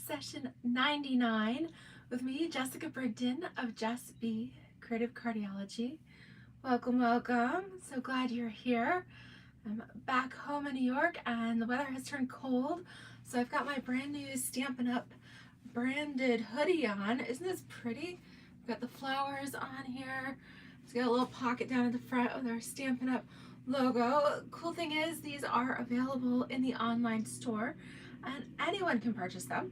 session 99 with me, Jessica Brigden of Jess B Creative Cardiology. Welcome, welcome. So glad you're here. I'm back home in New York and the weather has turned cold. So I've got my brand new Stampin' Up branded hoodie on. Isn't this pretty? I've got the flowers on here. It's got a little pocket down at the front with our Stampin' Up logo. Cool thing is these are available in the online store and anyone can purchase them.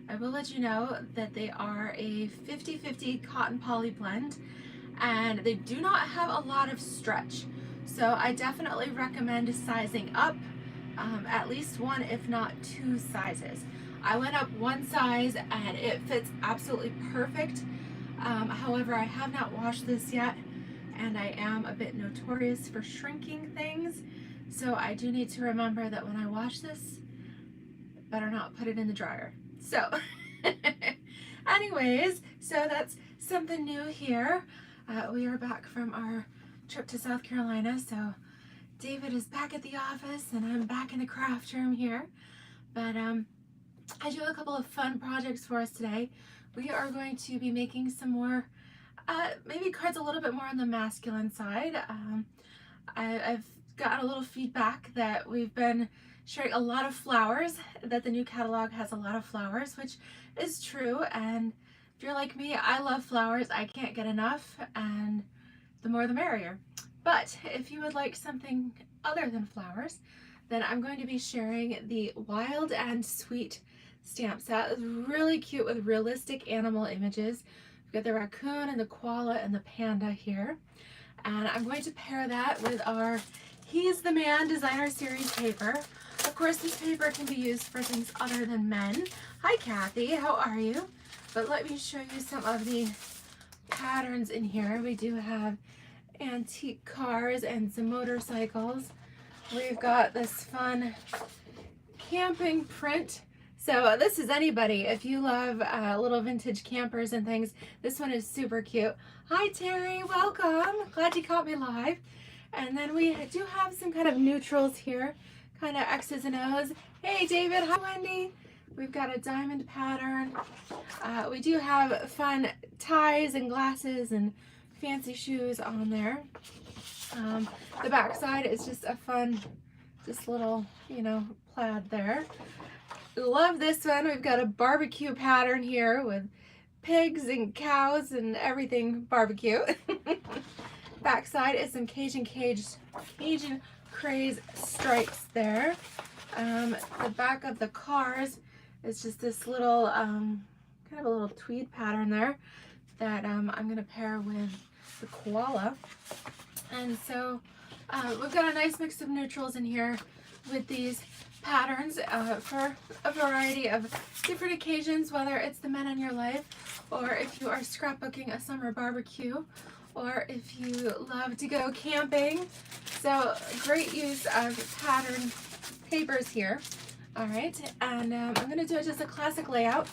I will let you know that they are a 50-50 cotton poly blend and they do not have a lot of stretch. So I definitely recommend sizing up at least one, if not two sizes. I went up one size and it fits absolutely perfect. However, I have not washed this yet and I am a bit notorious for shrinking things. So I do need to remember that when I wash this, better not put it in the dryer. So anyways, so that's something new here. We are back from our trip to South Carolina. So David is back at the office and I'm back in the craft room here. But I do a couple of fun projects for us today. We are going to be making some more, maybe cards a little bit more on the masculine side. I've gotten a little feedback that we've been sharing a lot of flowers, that the new catalog has a lot of flowers, which is true. And if you're like me, I love flowers. I can't get enough, and the more the merrier. But if you would like something other than flowers, then I'm going to be sharing the Wild and Sweet stamp set. It's really cute with realistic animal images. We've got the raccoon and the koala and the panda here. And I'm going to pair that with our He's the Man Designer Series paper. Of course, this paper can be used for things other than men. Hi, Kathy. How are you? But let me show you some of the patterns in here. We do have antique cars and some motorcycles. We've got this fun camping print. So this is anybody. If you love little vintage campers and things, this one is super cute. Hi, Terry. Welcome. Glad you caught me live. And then we do have some kind of neutrals here, kind of X's and O's. Hey, David. Hi, Wendy. We've got a diamond pattern. We do have fun ties and glasses and fancy shoes on there. The back side is just a fun, just little, plaid there. Love this one. We've got a barbecue pattern here with pigs and cows and everything barbecue. Backside is some Cajun craze stripes there. The back of the cars is just this little kind of a little tweed pattern there that I'm going to pair with the koala. And so we've got a nice mix of neutrals in here with these patterns for a variety of different occasions, whether it's the men in your life or if you are scrapbooking a summer barbecue or if you love to go camping. So great use of pattern papers here. All right, and I'm going to do just a classic layout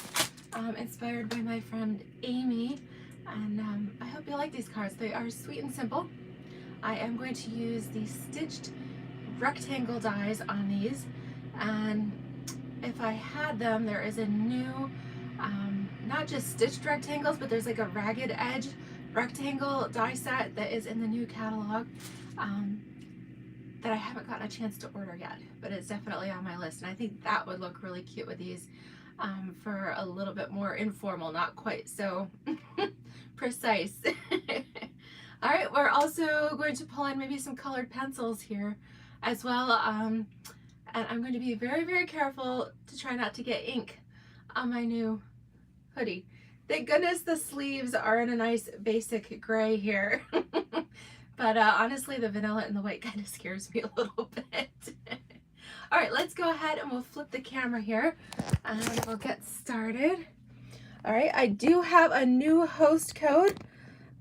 inspired by my friend Amy, and I hope you like these cards. They are sweet and simple. I am going to use the stitched rectangle dies on these, and if I had them, there is a new, not just stitched rectangles, but there's like a ragged edge rectangle die set that is in the new catalog that I haven't gotten a chance to order yet, but it's definitely on my list, and I think that would look really cute with these for a little bit more informal, not quite so precise. All right, we're also going to pull in maybe some colored pencils here as well, and I'm going to be very, very careful to try not to get ink on my new hoodie. Thank goodness the sleeves are in a nice basic gray here. But honestly, the vanilla and the white kind of scares me a little bit. All right, let's go ahead and we'll flip the camera here and we'll get started. All right, I do have a new host code.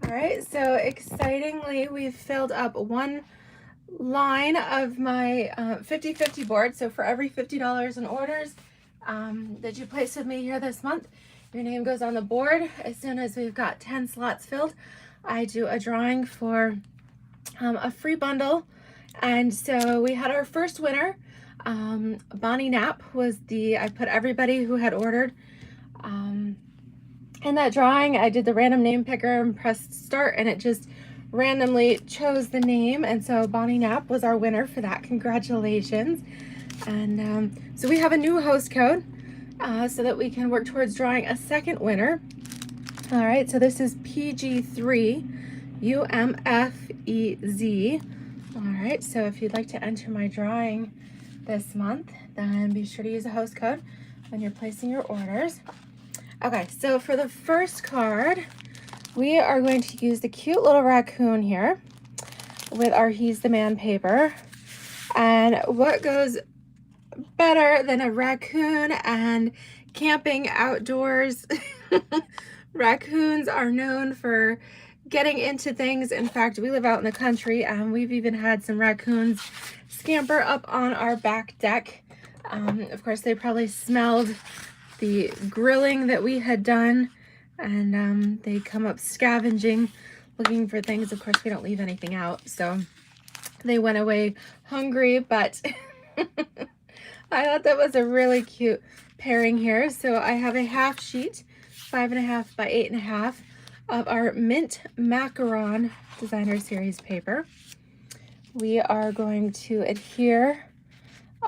All right, so excitingly, we've filled up one line of my 50-50 board. So for every $50 in orders that you place with me here this month, your name goes on the board. As soon as we've got 10 slots filled, I do a drawing for a free bundle. And so we had our first winner. Bonnie Knapp was I put everybody who had ordered In that drawing, I did the random name picker and pressed start, and it just randomly chose the name. And so Bonnie Knapp was our winner for that. Congratulations. And so we have a new host code so that we can work towards drawing a second winner. All right, so this is PG3 UMFEZ. All right, so if you'd like to enter my drawing this month, then be sure to use a host code when you're placing your orders. Okay, so for the first card, we are going to use the cute little raccoon here with our He's the Man paper. And what goes better than a raccoon and camping outdoors? Raccoons are known for getting into things. In fact, we live out in the country and we've even had some raccoons scamper up on our back deck. Of course, they probably smelled the grilling that we had done, and they come up scavenging, looking for things. Of course, we don't leave anything out, so they went away hungry, but I thought that was a really cute pairing here. So I have a half sheet, 5.5 by 8.5 of our Mint Macaron Designer Series paper. We are going to adhere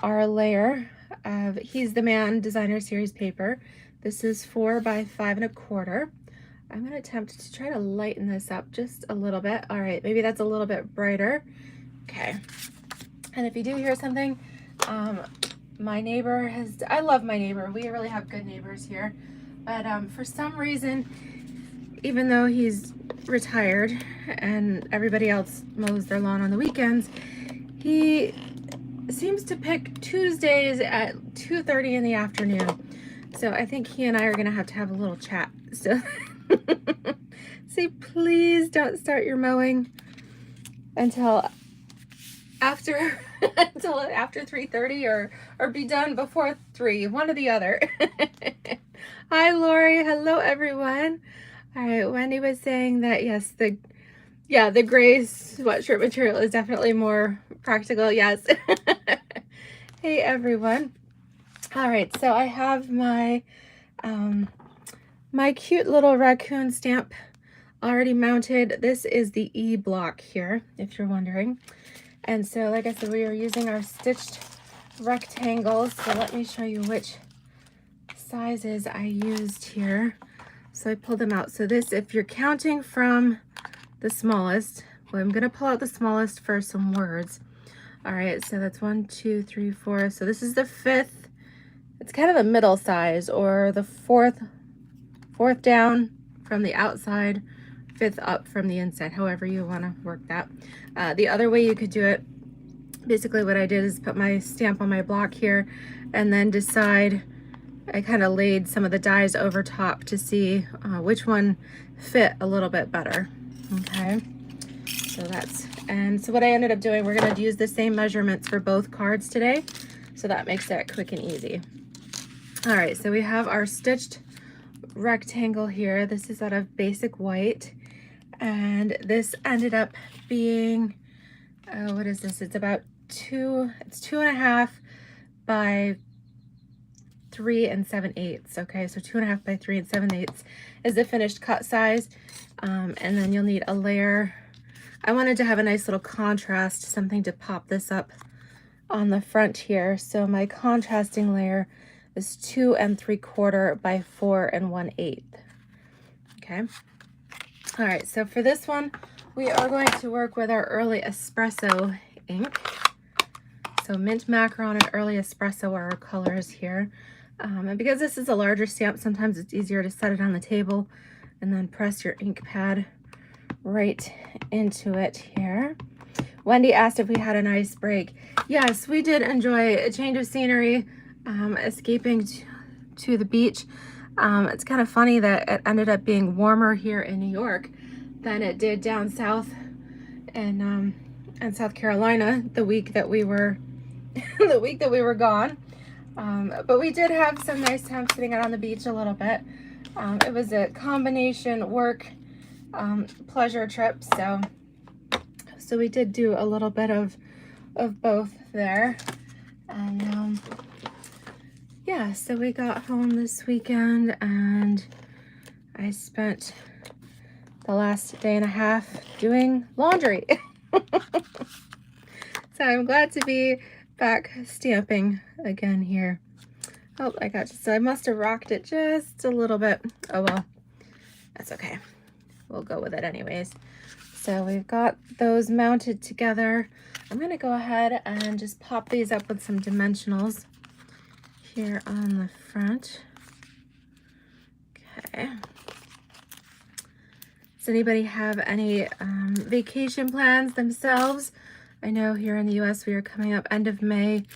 our layer of He's the Man Designer Series paper. This is 4 by 5.25. I'm going to attempt to try to lighten this up just a little bit. All right, maybe that's a little bit brighter. Okay. And if you do hear something, my neighbor has, I love my neighbor. We really have good neighbors here. But for some reason, even though he's retired and everybody else mows their lawn on the weekends, he seems to pick Tuesdays at 2:30 in the afternoon. So I think he and I are gonna have to have a little chat. So say, please don't start your mowing until after 3:30 or be done before 3, one or the other. Hi Lori, hello everyone. All right, Wendy was saying that yes, the gray sweatshirt material is definitely more practical. Yes. Hey everyone. All right, so I have my my cute little raccoon stamp already mounted. This is the E block here, if you're wondering. And so like I said, we are using our stitched rectangles. So let me show you which sizes I used here. So I pulled them out. So this, if you're counting from the smallest, well, I'm gonna pull out the smallest for some words. All right, so that's 1, 2, 3, 4. So this is the 5th. It's kind of the middle size, or the fourth down from the outside, 5th up from the inside, however you want to work that. The other way you could do it, basically what I did is put my stamp on my block here and then decide, I kind of laid some of the dies over top to see which one fit a little bit better. Okay, so that's, and so what I ended up doing, we're going to use the same measurements for both cards today, so that makes it quick and easy. All right, so we have our stitched rectangle here. This is out of basic white, and this ended up being, what is this? It's about it's 2.5 by 3 7/8. Okay, so 2.5 by 3 7/8 is the finished cut size. And then you'll need a layer. I wanted to have a nice little contrast, something to pop this up on the front here. So my contrasting layer is 2 3/4 by 4 1/8. Okay. All right, so for this one, we are going to work with our Early Espresso ink. So Mint Macaron and Early Espresso are our colors here. And because this is a larger stamp, sometimes it's easier to set it on the table and then press your ink pad right into it here. Wendy asked if we had a nice break. Yes, we did enjoy a change of scenery, escaping to the beach. It's kind of funny that it ended up being warmer here in New York than it did down south in South Carolina the week that we were gone. But we did have some nice time sitting out on the beach a little bit. It was a combination work pleasure trip, so we did do a little bit of both there. And yeah, so we got home this weekend and I spent the last day and a half doing laundry. So I'm glad to be back stamping again here. Oh, I must have rocked it just a little bit. Oh well, that's okay. We'll go with it anyways. So we've got those mounted together. I'm gonna go ahead and just pop these up with some dimensionals here on the front. Okay. Does anybody have any vacation plans themselves? I know here in the US we are coming up end of May.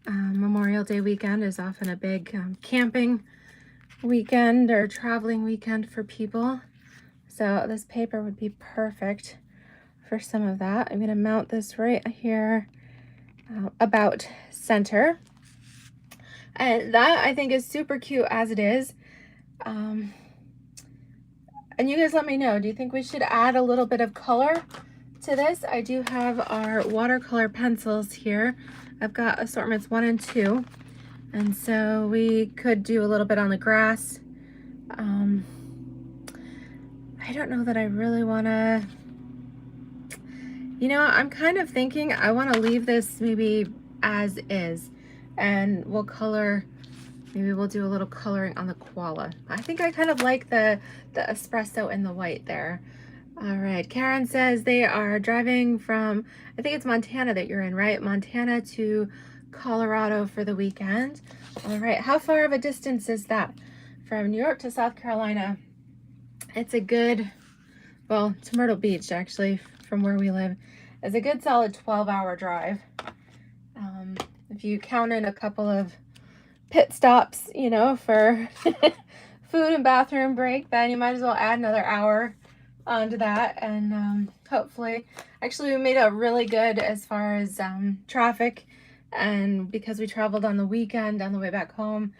Memorial Day weekend is often a big camping weekend or traveling weekend for people. So this paper would be perfect for some of that. I'm going to mount this right here about center. And that I think is super cute as it is. And you guys let me know, do you think we should add a little bit of color to this? I do have our watercolor pencils here. I've got assortments 1 and 2. And so we could do a little bit on the grass. I don't know that I really want to, you know, I'm kind of thinking I want to leave this maybe as is, and we'll color, maybe we'll do a little coloring on the koala. I think I kind of like the espresso in the white there. All right, Karen says they are driving from, I think it's Montana that you're in, right? Montana to Colorado for the weekend. All right, how far of a distance is that? From New York to South Carolina. It's a good, well, to Myrtle Beach actually, from where we live. It's a good solid 12-hour drive. If you count in a couple of pit stops, you know, for food and bathroom break, then you might as well add another hour onto that. And hopefully, actually we made it really good as far as traffic, and because we traveled on the weekend on the way back home,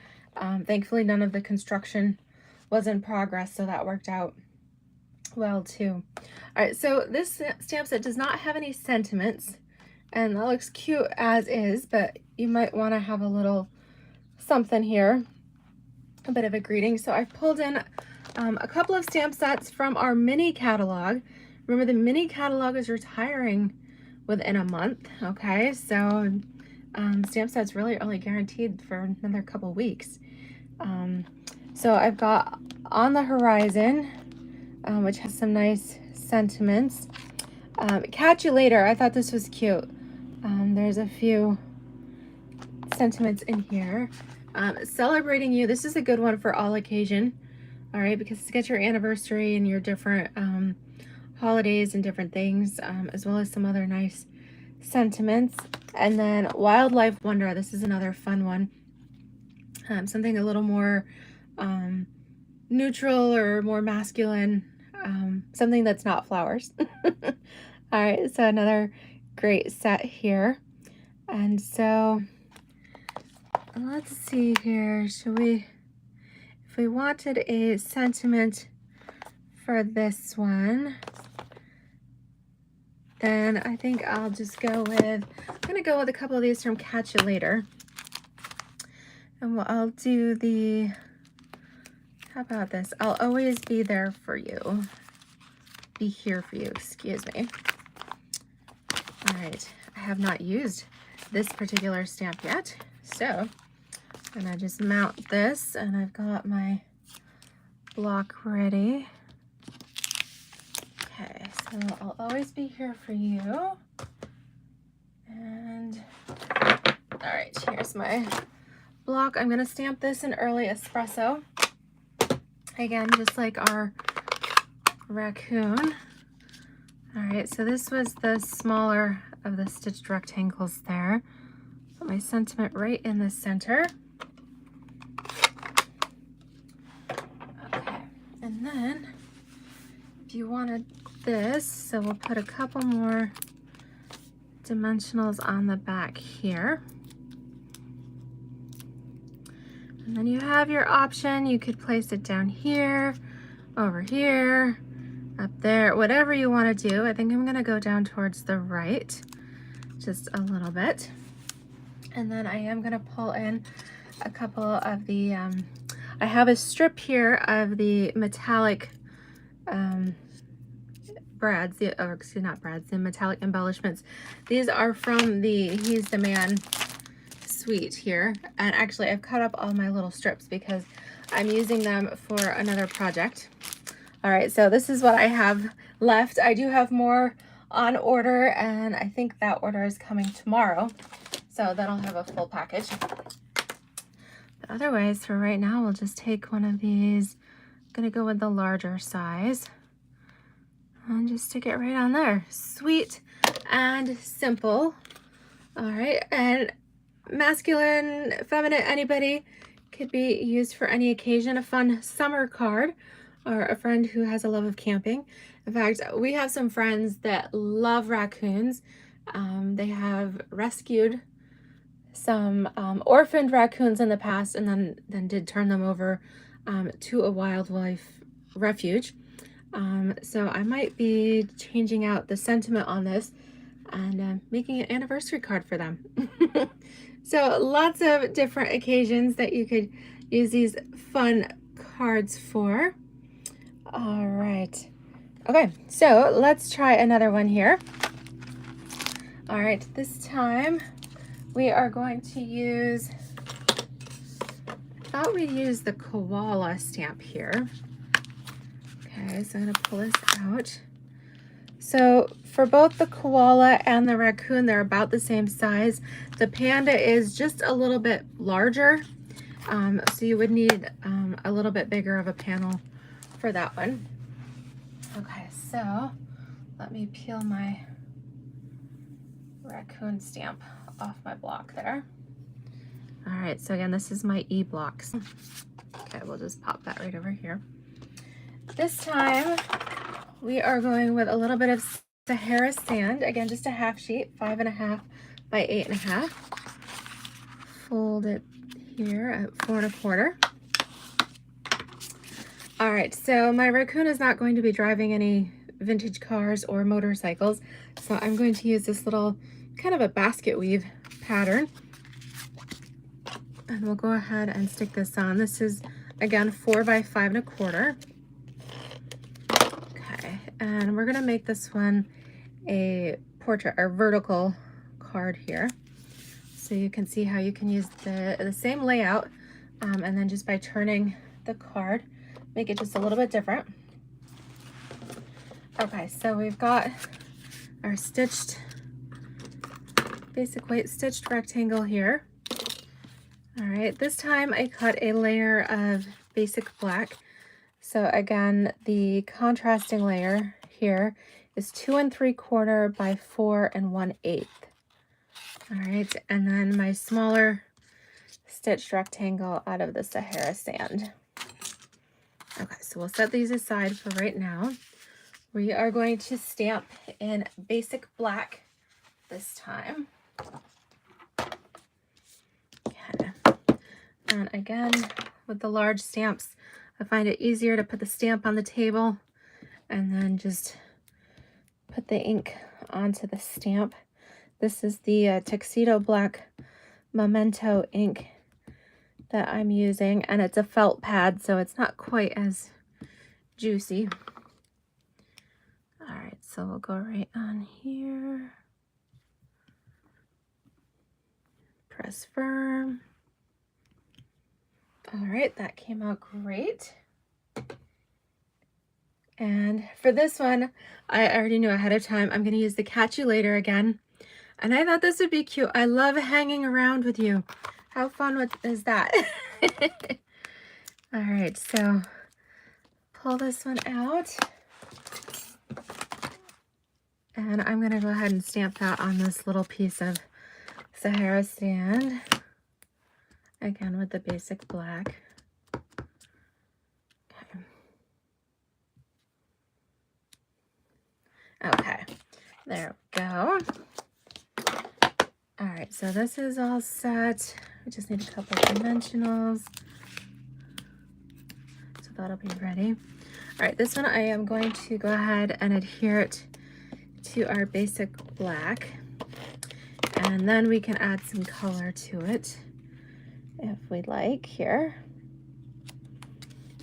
thankfully none of the construction was in progress, so that worked out well too. All right, so this stamp set does not have any sentiments, and that looks cute as is, but you might want to have a little something here, a bit of a greeting. So I pulled in a couple of stamp sets from our mini catalog. Remember, the mini catalog is retiring within a month. Okay, so stamp sets really only guaranteed for another couple weeks. So I've got On the Horizon, which has some nice sentiments. Catch You Later, I thought this was cute. There's a few sentiments in here. Celebrating You, this is a good one for all occasion. All right, because it's got your anniversary and your different holidays and different things, as well as some other nice sentiments. And then Wildlife Wonder, this is another fun one. Something a little more neutral or more masculine, something that's not flowers. All right, so another great set here. And so let's see here, should we, if we wanted a sentiment for this one, then I think I'll just go with, I'm gonna go with a couple of these from Catch You Later. And I'll do the, how about this? I'll always be there for you. Be here for you, excuse me. All right, I have not used this particular stamp yet. So I'm gonna just mount this, and I've got my block ready. Okay, so I'll always be here for you. And all right, here's my block. I'm gonna stamp this in early espresso. Again, just like our Raccoon. All right, so this was the smaller of the stitched rectangles there. Put my sentiment right in the center. Okay, and then if you wanted this, so we'll put a couple more dimensionals on the back here. And then you have your option. You could place it down here, over here, up there, whatever you want to do. I think I'm going to go down towards the right just a little bit. And then I am going to pull in a couple of the, I have a strip here of the metallic brads, or excuse, not brads, the metallic embellishments. These are from the He's the Man suite here. And actually I've cut up all my little strips because I'm using them for another project. All right, so this is what I have left. I do have more on order, and I think that order is coming tomorrow. So then I'll have a full package. But otherwise, for right now, we'll just take one of these. I'm gonna go with the larger size and just stick it right on there. Sweet and simple. All right, and masculine, feminine, anybody, could be used for any occasion. A fun summer card, or a friend who has a love of camping. In fact, we have some friends that love raccoons. They have rescued some orphaned raccoons in the past, and then did turn them over to a wildlife refuge. So I might be changing out the sentiment on this and making an anniversary card for them. So lots of different occasions that you could use these fun cards for. All right. Okay, so let's try another one here. All right, this time we are going to use, I thought we'd use the Koala stamp here. Okay, so I'm gonna pull this out. So for both the Koala and the Raccoon, they're about the same size. The Panda is just a little bit larger, so you would need a little bit bigger of a panel for that one. Okay, so let me peel my Raccoon stamp off my block there. All right, so again, this is my E blocks. Okay, we'll just pop that right over here. This time, we are going with a little bit of Sahara sand. Again, just a half sheet, 5.5 by 8.5. Fold it here at 4 1/4. All right, so my Raccoon is not going to be driving any vintage cars or motorcycles, so I'm going to use this little kind of a basket weave pattern. And we'll go ahead and stick this on. This is, again, 4 by 5 1/4. Okay, and we're gonna make this one a portrait or vertical card here. So you can see how you can use the same layout, and then just by turning the card, make it just a little bit different. Okay, so we've got our stitched, basic white stitched rectangle here. All right, this time I cut a layer of basic black. So again, the contrasting layer here is 2 3/4 by 4 1/8. All right, and then my smaller stitched rectangle out of the Sahara sand. Okay, so we'll set these aside for right now. We are going to stamp in basic black this time. Okay. And again, with the large stamps, I find it easier to put the stamp on the table and then just put the ink onto the stamp. This is the Tuxedo Black Memento ink that I'm using, and it's a felt pad, so it's not quite as juicy. All right, so we'll go right on here. Press firm. All right, that came out great. And for this one, I already knew ahead of time, I'm gonna use the Catch You Later again. And I thought this would be cute. I love hanging around with you. How fun is that? All right, so pull this one out. And I'm gonna go ahead and stamp that on this little piece of Sahara sand. Again, with the basic black. Okay, there we go. All right, so this is all set. We just need a couple of dimensionals. So that'll be ready. All right, this one I am going to go ahead and adhere it to our basic black. And then we can add some color to it. if we'd like here.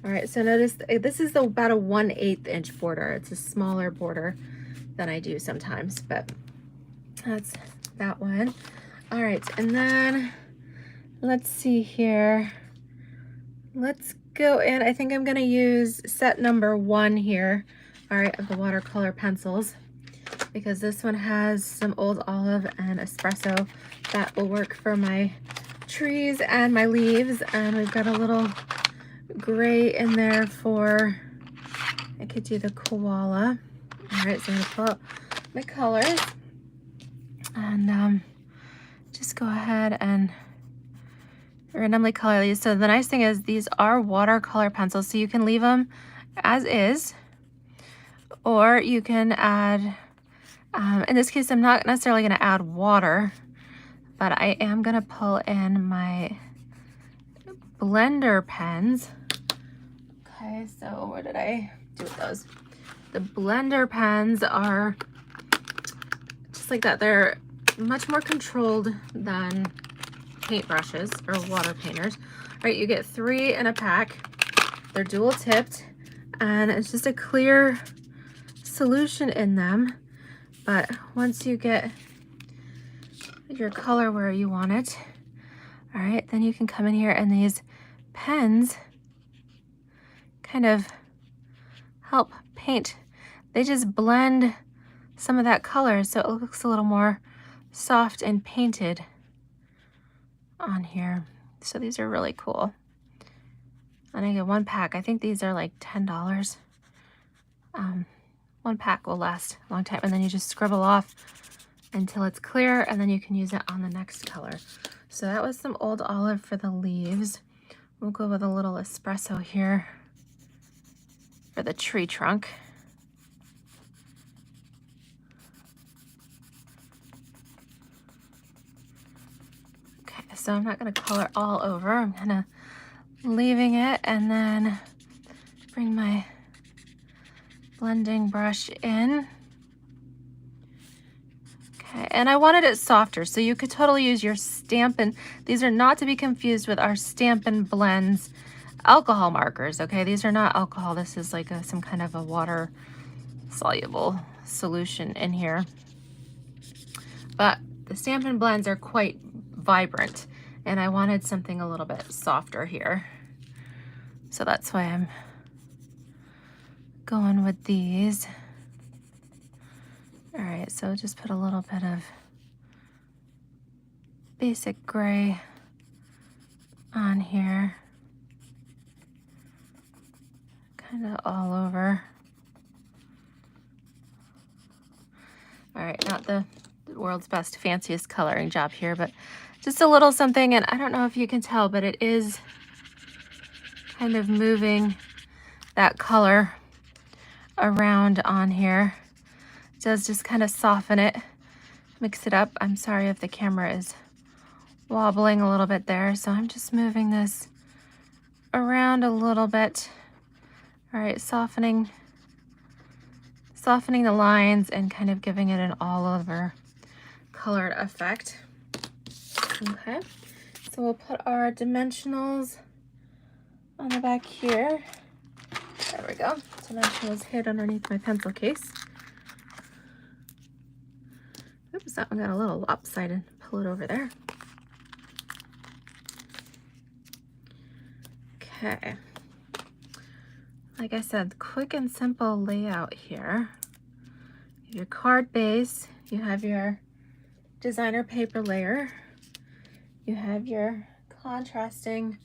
All right, so notice this is about a 1/8 inch border. It's a smaller border than I do sometimes, but that's that one. All right, and then let's see here. Let's go in. I think I'm gonna use set number 1 here, all right, of the watercolor pencils, because this one has some Old Olive and espresso that will work for my trees and my leaves. And we've got a little gray in there for, I could do the koala. All right, so I'm gonna pull out my colors and just go ahead and randomly color these. So the nice thing is these are watercolor pencils, so you can leave them as is, or you can add, in this case, I'm not necessarily gonna add water, but I am gonna pull in my blender pens. Okay, so what did I do with those? The blender pens are just like that. They're much more controlled than paintbrushes or water painters. All right, you get 3 in a pack. They're dual tipped, and it's just a clear solution in them. But once you get your color where you want it, all right, then you can come in here, and these pens kind of help paint. They just blend some of that color so it looks a little more soft and painted on here. So these are really cool. And I get 1 pack. I think these are like $10. 1 pack will last a long time, and then you just scribble off until it's clear, and then you can use it on the next color. So that was some Old Olive for the leaves. We'll go with a little espresso here for the tree trunk. Okay, so I'm not gonna color all over. I'm gonna leaving it, and then bring my blending brush in. Okay, and I wanted it softer, so you could totally use your Stampin'. These are not to be confused with our Stampin' Blends alcohol markers, okay? These are not alcohol. This is like some kind of a water soluble solution in here. But the Stampin' Blends are quite vibrant, and I wanted something a little bit softer here. So that's why I'm going with these. All right, so just put a little bit of basic gray on here, kind of all over. All right, not the world's best, fanciest coloring job here, but just a little something. And I don't know if you can tell, but it is kind of moving that color around on here. It does just kind of soften it, mix it up. I'm sorry if the camera is wobbling a little bit there, so I'm just moving this around a little bit. All right, softening the lines and kind of giving it an all over colored effect. Okay, so we'll put our dimensionals on the back here. There we go. Dimensionals hid underneath my pencil case. Oops, that one got a little lopsided. Pull it over there. Okay. Like I said, quick and simple layout here. You have your card base, you have your designer paper layer, you have your contrasting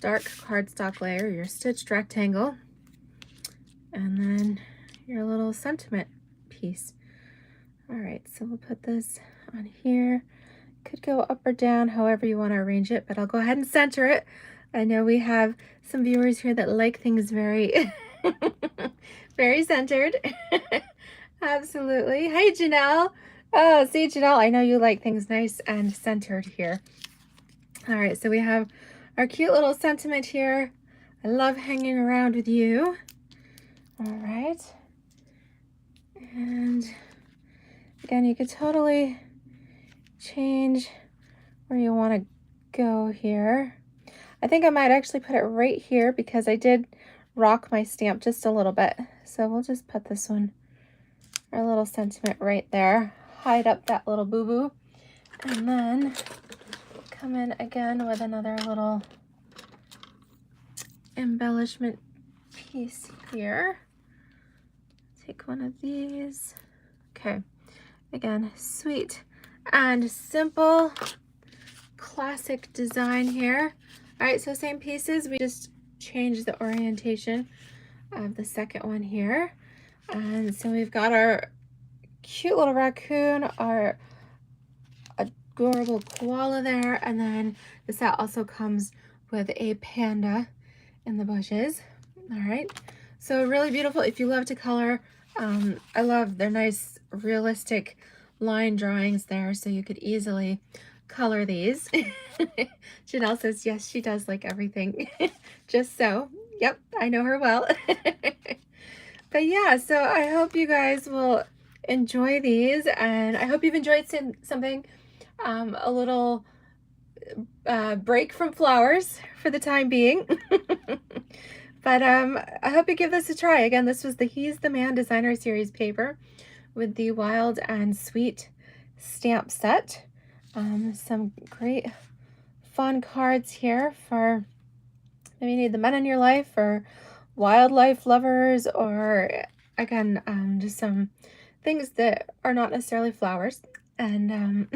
dark cardstock layer, your stitched rectangle, and then your little sentiment piece. All right, so we'll put this on here. Could go up or down, however you want to arrange it, but I'll go ahead and center it. I know we have some viewers here that like things very, very centered. Absolutely. Hey, Janelle. Oh, see, Janelle, I know you like things nice and centered here. All right, so we have our cute little sentiment here. I love hanging around with you. All right. And again, you could totally change where you want to go here. I think I might actually put it right here because I did rock my stamp just a little bit. So we'll just put this one, our little sentiment right there. Hide up that little boo-boo. And then come in again with another little embellishment piece here. Take one of these. Okay, again, sweet and simple, classic design here. All right, so same pieces, we just changed the orientation of the second one here. And so we've got our cute little raccoon, our adorable koala there, and then the set also comes with a panda in the bushes. All right, so really beautiful. If you love to color, I love their nice realistic line drawings there, so you could easily color these. Janelle says yes, she does like everything. Just so. Yep, I know her well. But yeah, so I hope you guys will enjoy these, and I hope you've enjoyed something a little break from flowers for the time being. But I hope you give this a try. Again, this was the He's the Man Designer Series paper with the Wild and Sweet stamp set. Some great fun cards here for maybe you need the men in your life or wildlife lovers, or again, just some things that are not necessarily flowers. And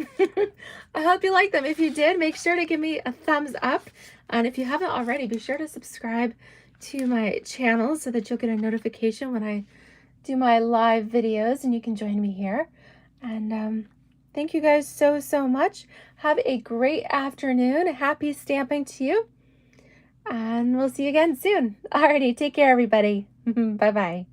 I hope you like them. If you did, make sure to give me a thumbs up. And if you haven't already, be sure to subscribe to my channel so that you'll get a notification when I do my live videos and you can join me here. And thank you guys so much. Have a great afternoon. Happy stamping to you. And we'll see you again soon. Alrighty, take care, everybody. Bye-bye.